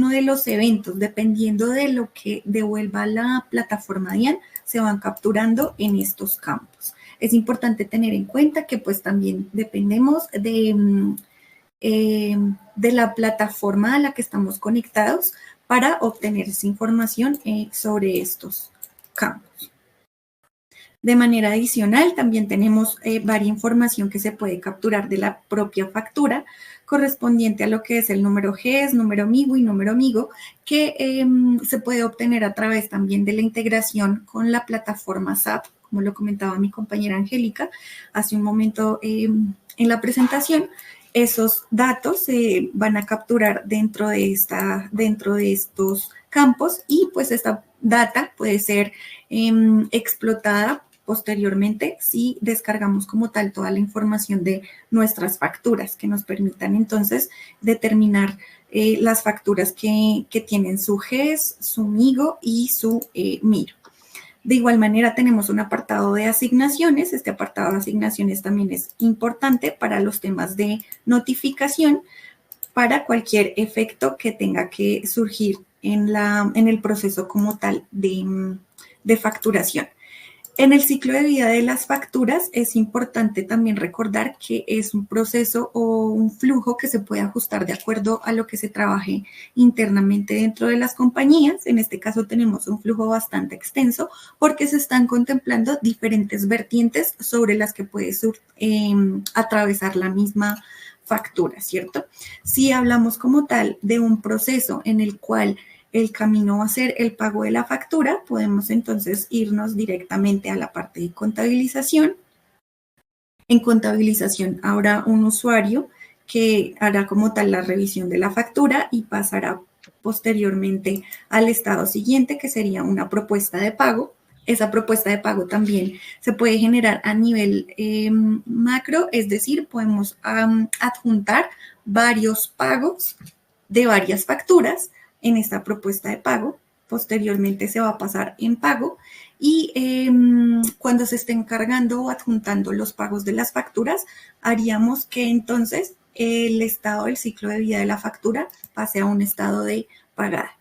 de los eventos, dependiendo de lo que devuelva la plataforma DIAN, se van capturando en estos campos. Es importante tener en cuenta que pues también dependemos de la plataforma a la que estamos conectados para obtener esa información sobre estos campos. De manera adicional, también tenemos varia información que se puede capturar de la propia factura correspondiente a lo que es el número GES, número amigo y número amigo, que se puede obtener a través también de la integración con la plataforma SAP, como lo comentaba mi compañera Angélica hace un momento en la presentación. Esos datos se van a capturar dentro de estos campos y pues esta data puede ser explotada posteriormente si descargamos como tal toda la información de nuestras facturas que nos permitan entonces determinar las facturas que tienen su GES, su MIGO y su MIR. De igual manera tenemos un apartado de asignaciones. Este apartado de asignaciones también es importante para los temas de notificación, para cualquier efecto que tenga que surgir en el proceso como tal de facturación. En el ciclo de vida de las facturas es importante también recordar que es un proceso o un flujo que se puede ajustar de acuerdo a lo que se trabaje internamente dentro de las compañías. En este caso tenemos un flujo bastante extenso porque se están contemplando diferentes vertientes sobre las que puede atravesar la misma factura, ¿cierto? Si hablamos como tal de un proceso en el cual el camino va a ser el pago de la factura, podemos entonces irnos directamente a la parte de contabilización. En contabilización habrá un usuario que hará como tal la revisión de la factura y pasará posteriormente al estado siguiente, que sería una propuesta de pago. Esa propuesta de pago también se puede generar a nivel macro, es decir, podemos adjuntar varios pagos de varias facturas en esta propuesta de pago. Posteriormente se va a pasar en pago y cuando se estén cargando o adjuntando los pagos de las facturas, haríamos que entonces el estado del ciclo de vida de la factura pase a un estado de pagada.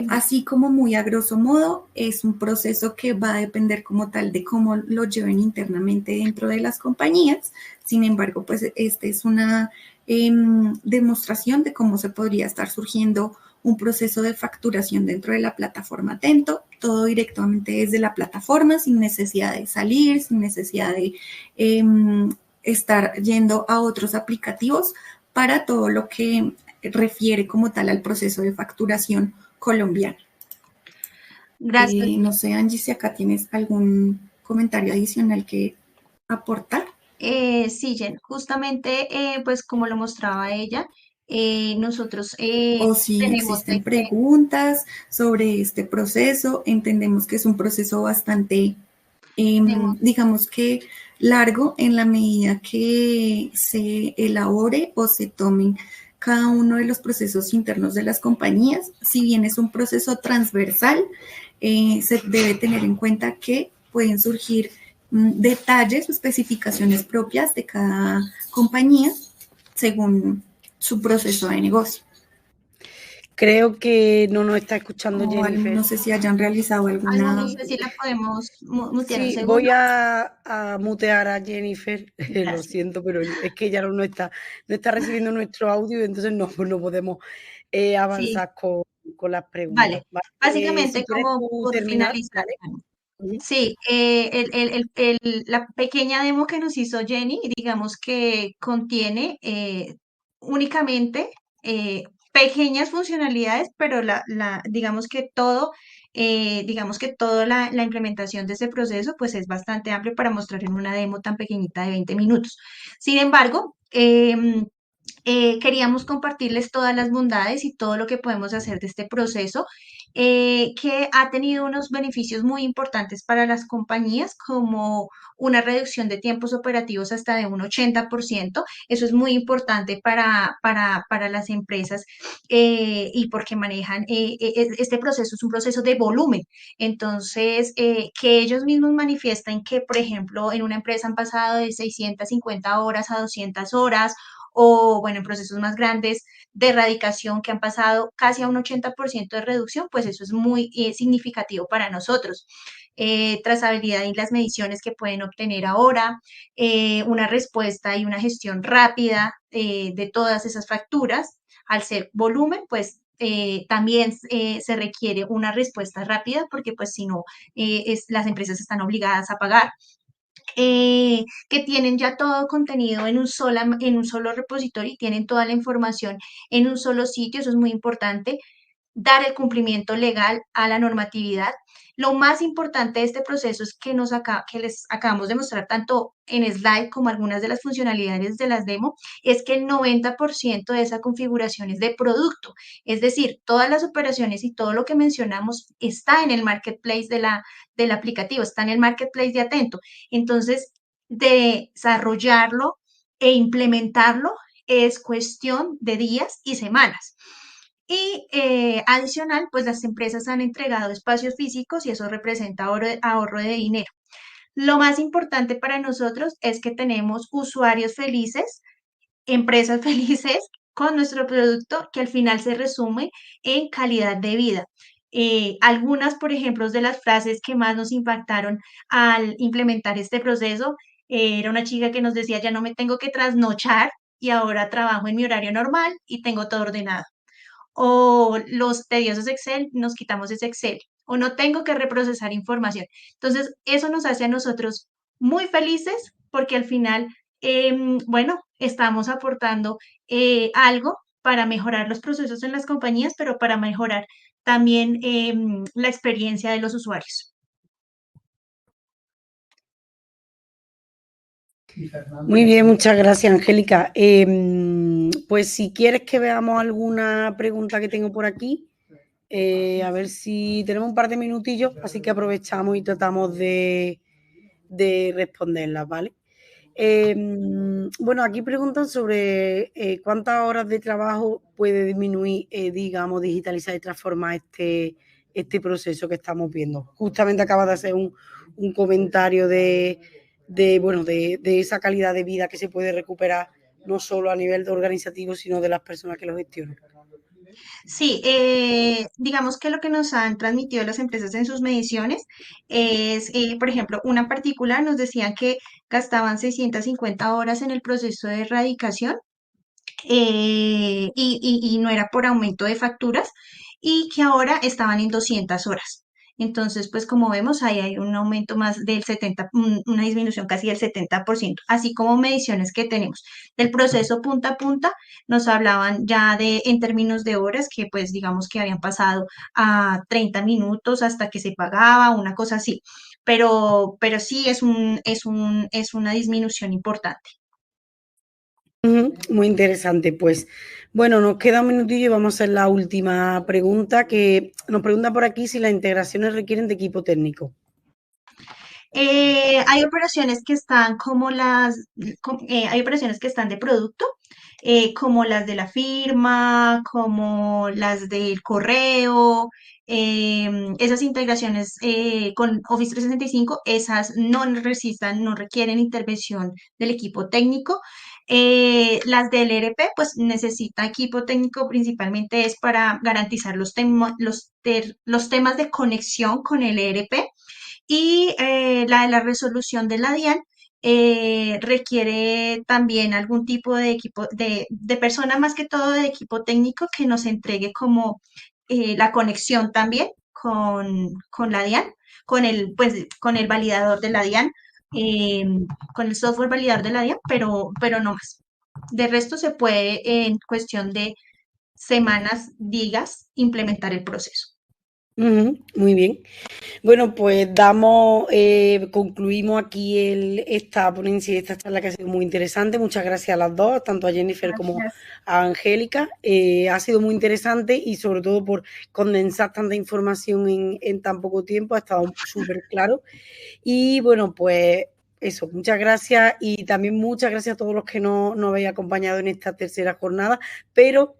Así como muy a grosso modo, es un proceso que va a depender como tal de cómo lo lleven internamente dentro de las compañías. Sin embargo, pues esta es una demostración de cómo se podría estar surgiendo un proceso de facturación dentro de la plataforma Atento, todo directamente desde la plataforma, sin necesidad de salir, sin necesidad de estar yendo a otros aplicativos para todo lo que refiere como tal al proceso de facturación colombiano. Gracias. No sé, Angie, si acá tienes algún comentario adicional que aportar. Sí, Jen, justamente, pues como lo mostraba ella, nosotros O si tenemos existen preguntas sobre este proceso, entendemos que es un proceso bastante, digamos que largo en la medida que se elabore o se tomen cada uno de los procesos internos de las compañías. Si bien es un proceso transversal, se debe tener en cuenta que pueden surgir detalles o especificaciones propias de cada compañía según su proceso de negocio. Creo que no nos está escuchando O Jennifer. no sé si hayan realizado alguna... No sé si la podemos mutear un Sí, segundo. voy a mutear a Jennifer, lo Gracias. siento, pero es que ella no está recibiendo nuestro audio y entonces no podemos avanzar con las preguntas. Vale, básicamente Si quieres como tú por terminar, finalizar. ¿vale? Sí, la pequeña demo que nos hizo Jenny, digamos que contiene únicamente pequeñas funcionalidades, pero digamos que toda la implementación de ese proceso, pues es bastante amplio para mostrar en una demo tan pequeñita de 20 minutos. Sin embargo, queríamos compartirles todas las bondades y todo lo que podemos hacer de este proceso, que ha tenido unos beneficios muy importantes para las compañías, como una reducción de tiempos operativos hasta de un 80%. Eso es muy importante para las empresas y porque manejan, este proceso es un proceso de volumen. Entonces, que ellos mismos manifiesten que, por ejemplo, en una empresa han pasado de 650 horas a 200 horas, o bueno, en procesos más grandes de erradicación que han pasado casi a un 80% de reducción, pues eso es muy significativo para nosotros. Trazabilidad y las mediciones que pueden obtener ahora, una respuesta y una gestión rápida de todas esas facturas. Al ser volumen, pues también se requiere una respuesta rápida porque pues si no, las empresas están obligadas a pagar. Que tienen ya todo contenido en un solo repositorio y tienen toda la información en un solo sitio, eso es muy importante. dar el cumplimiento legal a la normatividad. Lo más importante de este proceso es que les acabamos de mostrar tanto en slide como algunas de las funcionalidades de las demo, es que el 90% de esa configuración es de producto. Es decir, todas las operaciones y todo lo que mencionamos está en el marketplace del aplicativo, está en el marketplace de Atento. Entonces, desarrollarlo e implementarlo es cuestión de días y semanas. Y adicional, pues las empresas han entregado espacios físicos y eso representa ahorro de dinero. Lo más importante para nosotros es que tenemos usuarios felices, empresas felices con nuestro producto que al final se resume en calidad de vida. Algunas, por ejemplo, de las frases que más nos impactaron al implementar este proceso, era una chica que nos decía, ya no me tengo que trasnochar y ahora trabajo en mi horario normal y tengo todo ordenado. O los tediosos Excel, nos quitamos ese Excel. O no tengo que reprocesar información. Entonces, eso nos hace a nosotros muy felices porque al final, bueno, estamos aportando algo para mejorar los procesos en las compañías, pero para mejorar también la experiencia de los usuarios. Muy bien, muchas gracias, Angélica. Pues si quieres que veamos alguna pregunta que tengo por aquí, a ver si tenemos un par de minutillos, así que aprovechamos y tratamos de responderlas, ¿vale? Bueno, aquí preguntan sobre cuántas horas de trabajo puede disminuir, digamos, digitalizar y transformar este proceso que estamos viendo. Justamente acaba de hacer un comentario de esa calidad de vida que se puede recuperar no solo a nivel organizativo, sino de las personas que lo gestionan. Sí, digamos que lo que nos han transmitido las empresas en sus mediciones es, por ejemplo, una particular nos decían que gastaban 650 horas en el proceso de erradicación y no era por aumento de facturas y que ahora estaban en 200 horas. Entonces, pues como vemos, ahí hay un aumento más del 70, una disminución casi del 70%, así como mediciones que tenemos del proceso punta a punta, nos hablaban ya de, en términos de horas, que pues digamos que habían pasado a 30 minutos hasta que se pagaba, una cosa así, pero sí es una disminución importante. Muy interesante, pues. Bueno, nos queda un minutillo y vamos a hacer la última pregunta, que nos pregunta por aquí si las integraciones requieren de equipo técnico. Hay operaciones que están hay operaciones que están de producto, como las de la firma, como las del correo, esas integraciones con Office 365, esas no requieren intervención del equipo técnico. Las del ERP, pues necesita equipo técnico principalmente es para garantizar los temas de conexión con el ERP y la de la resolución de la DIAN requiere también algún tipo de equipo, de persona más que todo de equipo técnico que nos entregue como la conexión también con la DIAN, con el validador de la DIAN, con el software validador de la DIAN, pero no más. De resto se puede en cuestión de semanas, días, implementar el proceso. Muy bien. Bueno, pues concluimos aquí esta ponencia y esta charla que ha sido muy interesante. Muchas gracias a las dos, tanto a Jennifer como a Angélica. Ha sido muy interesante y sobre todo por condensar tanta información en tan poco tiempo. Ha estado súper claro. Y bueno, pues eso, muchas gracias y también muchas gracias a todos los que nos habéis acompañado en esta tercera jornada, pero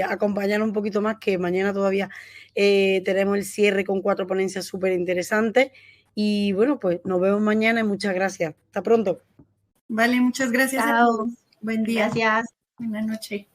acompañarnos un poquito más, que mañana todavía tenemos el cierre con 4 ponencias súper interesantes y bueno, pues nos vemos mañana y muchas gracias. Hasta pronto. Vale, muchas gracias a todos. Buen día. Gracias. Buenas noches.